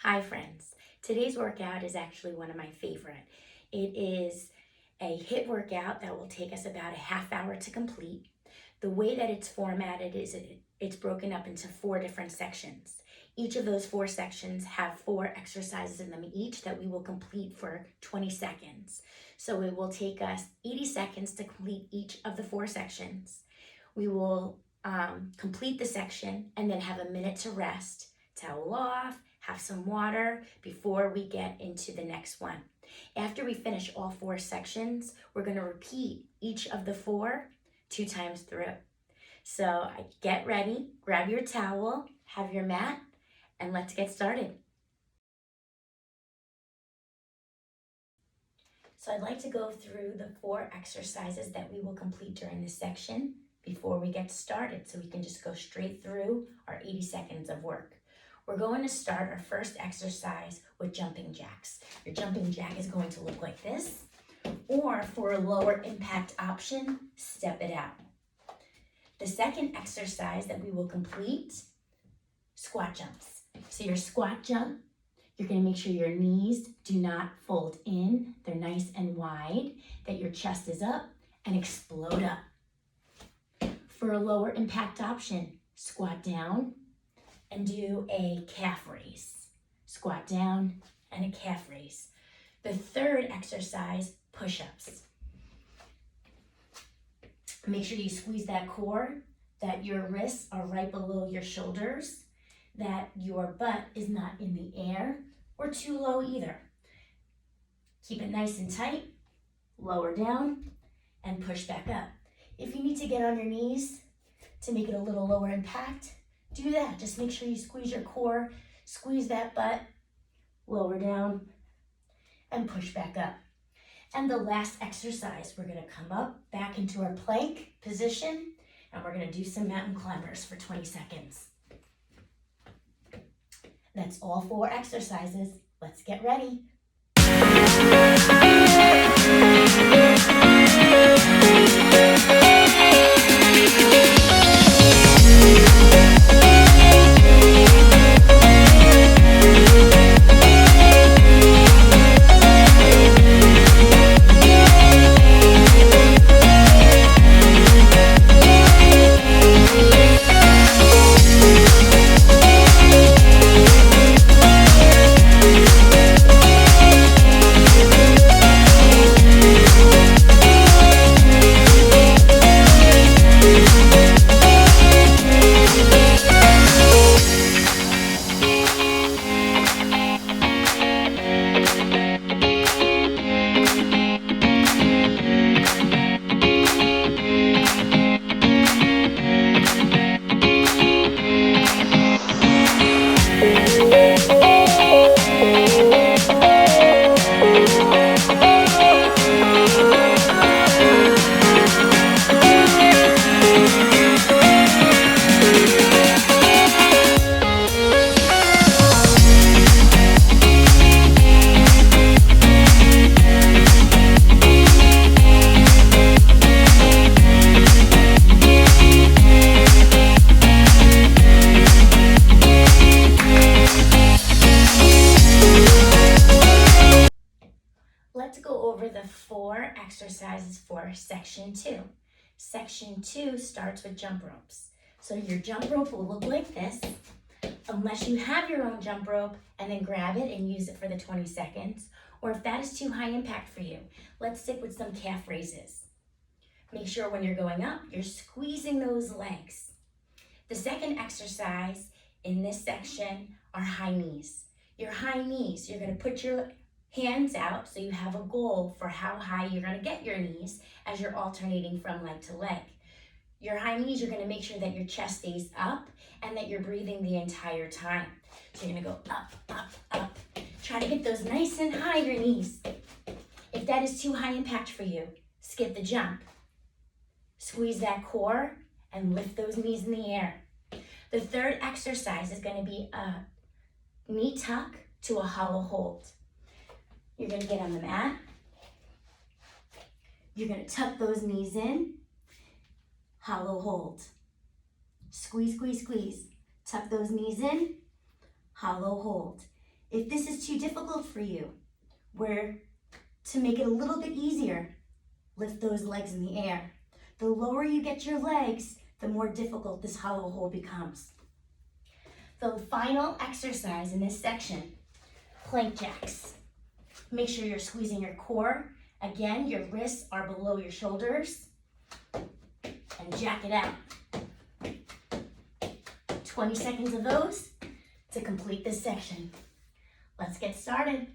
Hi friends, today's workout is actually one of my favorite. It is a HIIT workout that will take us about a half hour to complete. The way that it's formatted is it's broken up into 4 different sections. Each of those 4 sections have 4 exercises in them each that we will complete for 20 seconds. So it will take us 80 seconds to complete each of the 4 sections. We will complete the section and then have a minute to rest, towel off, have some water before we get into the next one. After we finish all 4 sections, we're going to repeat each of the 4 2 times through. So get ready, grab your towel, have your mat, and let's get started. So I'd like to go through the 4 exercises that we will complete during this section before we get started so we can just go straight through our 80 seconds of work. We're going to start our first exercise with jumping jacks. Your jumping jack is going to look like this, or for a lower impact option, step it out. The second exercise that we will complete, squat jumps. So your squat jump, you're going to make sure your knees do not fold in. They're nice and wide, that your chest is up and explode up. For a lower impact option, squat down and do a calf raise. Squat down and a calf raise. The third exercise, push-ups. Make sure you squeeze that core, that your wrists are right below your shoulders, that your butt is not in the air or too low either. Keep it nice and tight, lower down, and push back up. If you need to get on your knees to make it a little lower impact, do that. Just make sure you squeeze your core, squeeze that butt, lower down, and push back up. And the last exercise, we're gonna come up, back into our plank position, and we're gonna do some mountain climbers for 20 seconds. That's all 4 exercises. Let's get ready. Let's go over the 4 exercises for section 2. Section 2 starts with jump ropes. So your jump rope will look like this, unless you have your own jump rope and then grab it and use it for the 20 seconds, or if that is too high impact for you, let's stick with some calf raises. Make sure when you're going up, you're squeezing those legs. The second exercise in this section are high knees. Your high knees, you're gonna put your hands out so you have a goal for how high you're gonna get your knees as you're alternating from leg to leg. Your high knees, you're gonna make sure that your chest stays up and that you're breathing the entire time. So you're gonna go up, up, up. Try to get those nice and high, your knees. If that is too high impact for you, skip the jump. Squeeze that core and lift those knees in the air. The third exercise is gonna be a knee tuck to a hollow hold. You're gonna get on the mat. You're gonna tuck those knees in, hollow hold. Squeeze, squeeze, squeeze. Tuck those knees in, hollow hold. If this is too difficult for you, to make it a little bit easier, lift those legs in the air. The lower you get your legs, the more difficult this hollow hold becomes. The final exercise in this section, plank jacks. Make sure you're squeezing your core. Again, your wrists are below your shoulders. And jack it out. 20 seconds of those to complete this section. Let's get started.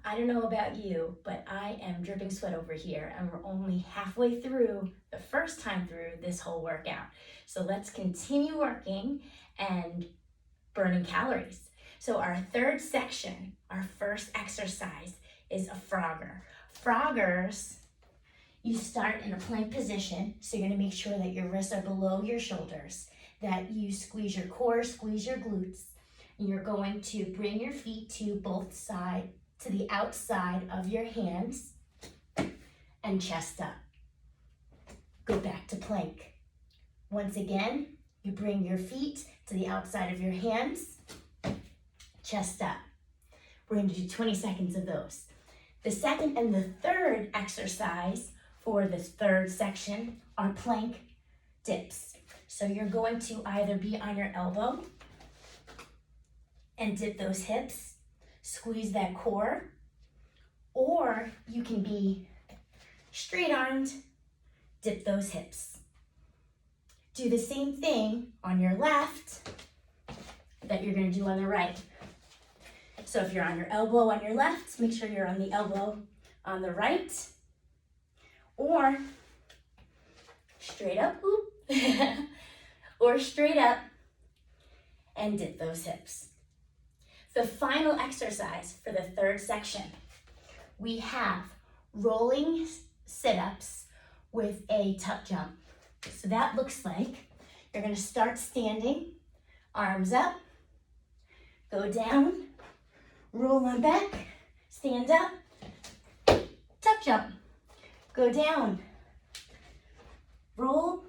I don't know about you, but I am dripping sweat over here, and we're only halfway through the first time through this whole workout. So let's continue working and burning calories. So our third section, our first exercise, is a Frogger. Froggers, you start in a plank position, so you're gonna make sure that your wrists are below your shoulders, that you squeeze your core, squeeze your glutes, and you're going to bring your feet to both sides, to the outside of your hands, and chest up. Go back to plank. Once again, you bring your feet to the outside of your hands, chest up. We're going to do 20 seconds of those. The second and the third exercise for this third section are plank dips. So you're going to either be on your elbow and dip those hips, squeeze that core, or you can be straight-armed, dip those hips. Do the same thing on your left that you're gonna do on the right. So if you're on your elbow on your left, make sure you're on the elbow on the right, or straight up, or straight up and dip those hips. The final exercise for the third section, we have rolling sit-ups with a tuck jump. So that looks like you're gonna start standing, arms up, go down, roll on back, stand up, tuck jump, go down, roll,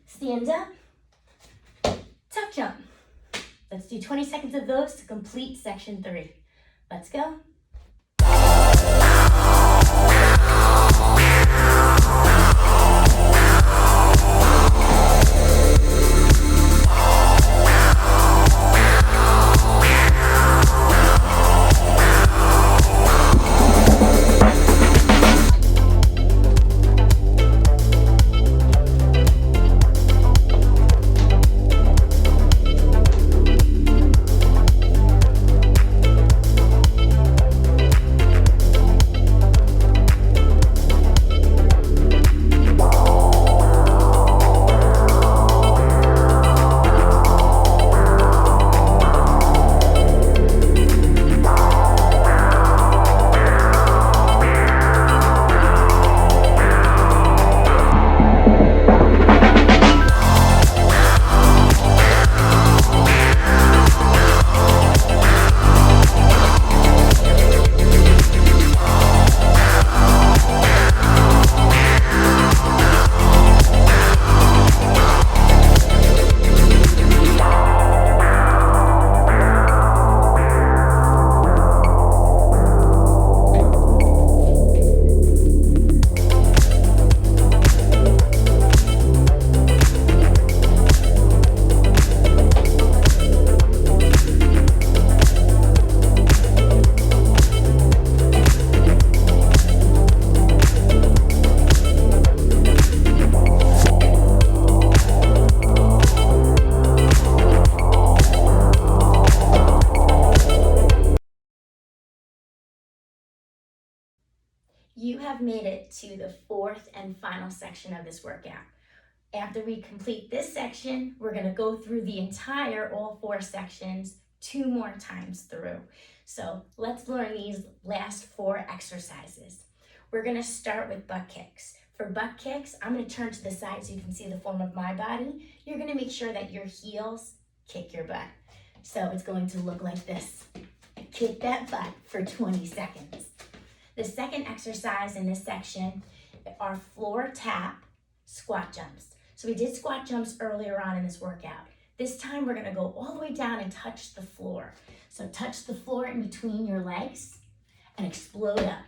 stand up, tuck jump. Let's do 20 seconds of those to complete section 3. Let's go. you have made it to the fourth and final section of this workout. After we complete this section, we're gonna go through the entire, all 4 sections 2 more times through. So let's learn these last 4 exercises. We're gonna start with butt kicks. For butt kicks, I'm gonna turn to the side so you can see the form of my body. You're gonna make sure that your heels kick your butt. So it's going to look like this. Kick that butt for 20 seconds. The second exercise in this section are floor tap squat jumps. So we did squat jumps earlier on in this workout. This time we're gonna go all the way down and touch the floor. So touch the floor in between your legs and explode up.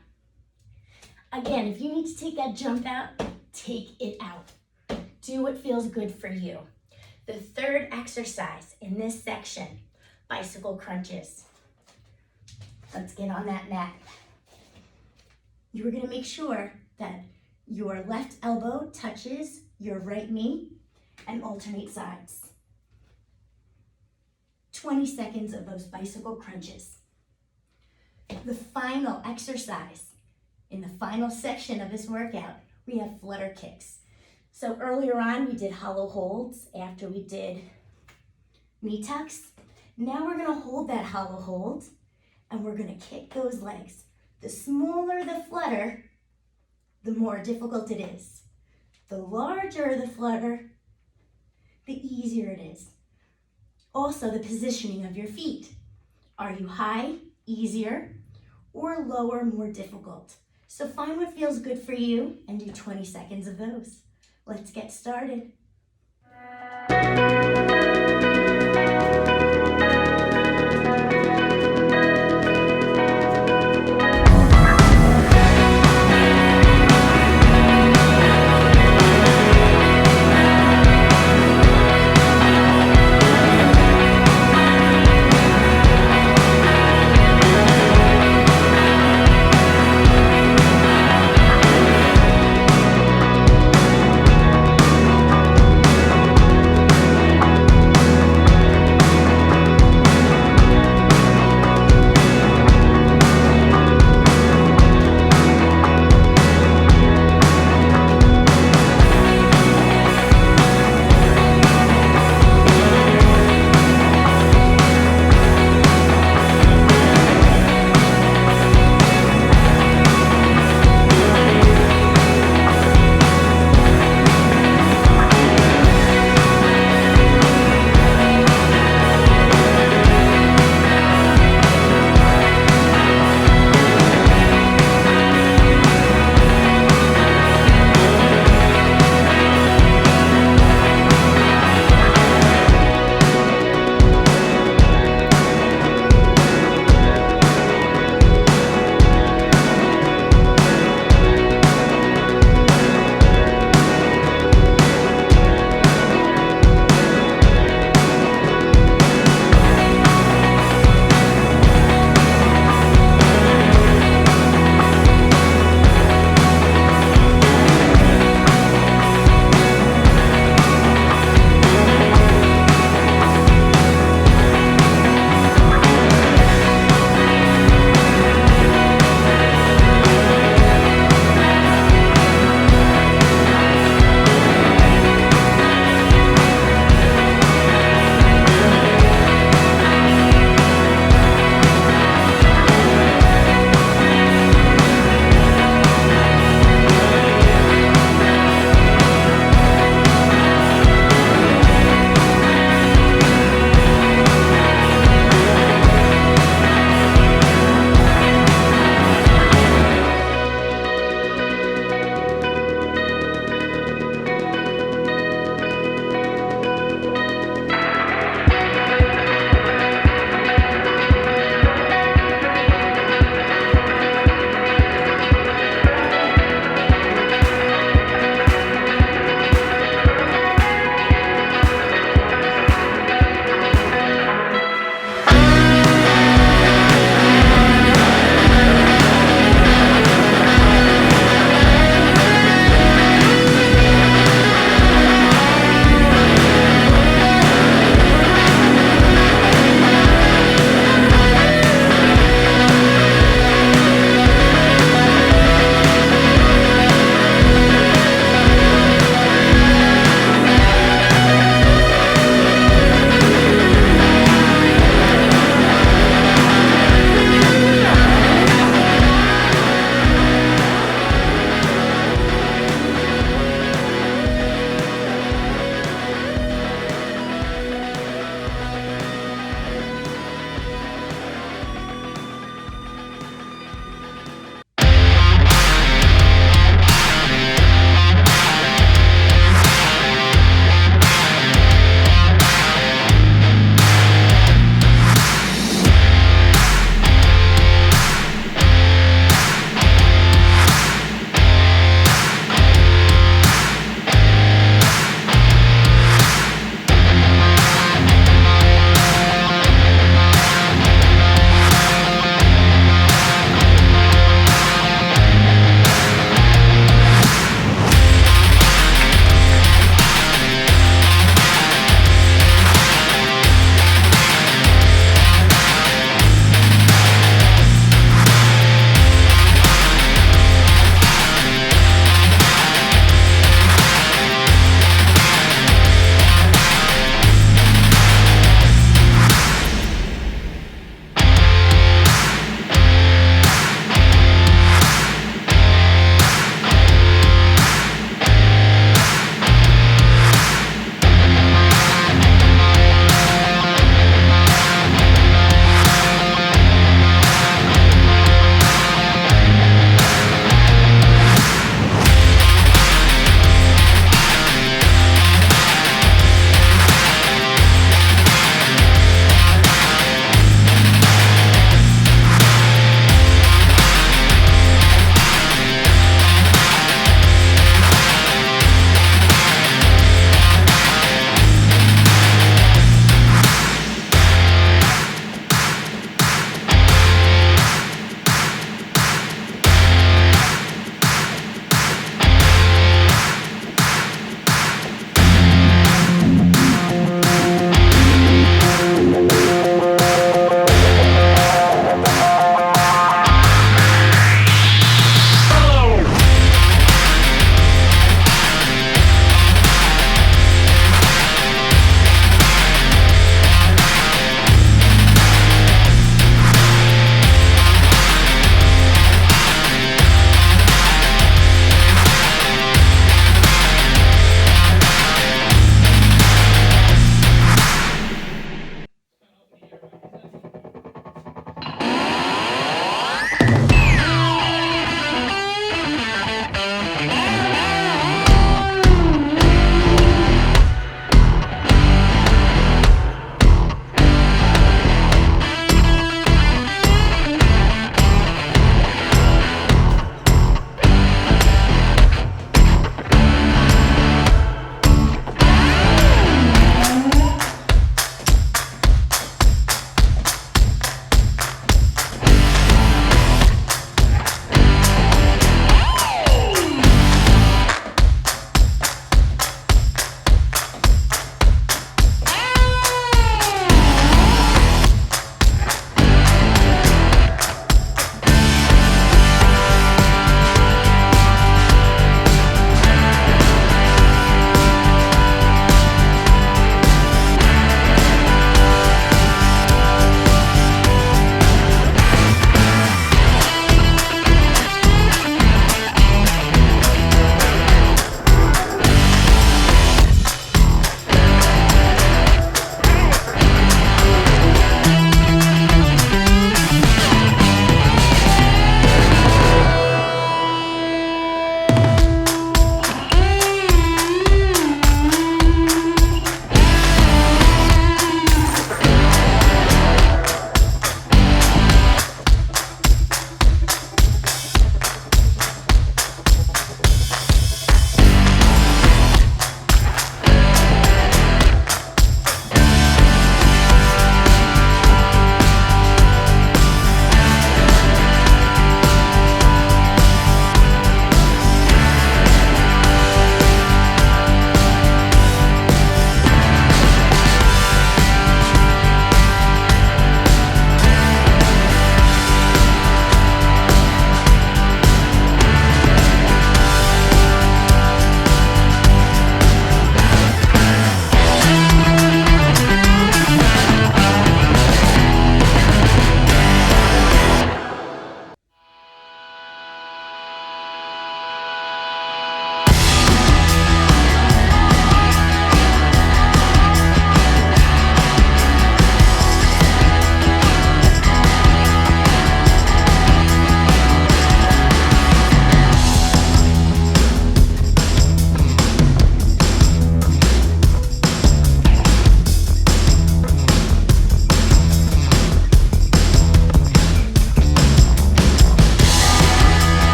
Again, if you need to take that jump out, take it out. Do what feels good for you. The third exercise in this section, bicycle crunches. Let's get on that mat. You're gonna make sure that your left elbow touches your right knee and alternate sides. 20 seconds of those bicycle crunches. The final exercise in the final section of this workout, we have flutter kicks. So earlier on, we did hollow holds after we did knee tucks. Now we're gonna hold that hollow hold and we're gonna kick those legs. The smaller the flutter, the more difficult it is. The larger the flutter, the easier it is. Also, the positioning of your feet. Are you high, easier, or lower, more difficult? So find what feels good for you and do 20 seconds of those. Let's get started.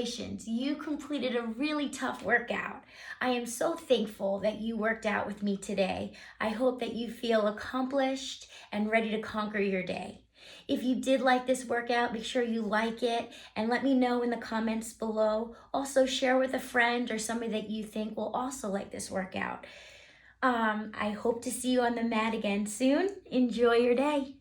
Congratulations, you completed a really tough workout. I am so thankful that you worked out with me today. I hope that you feel accomplished and ready to conquer your day. If you did like this workout, make sure you like it and let me know in the comments below. Also share with a friend or somebody that you think will also like this workout. I hope to see you on the mat again soon. Enjoy your day.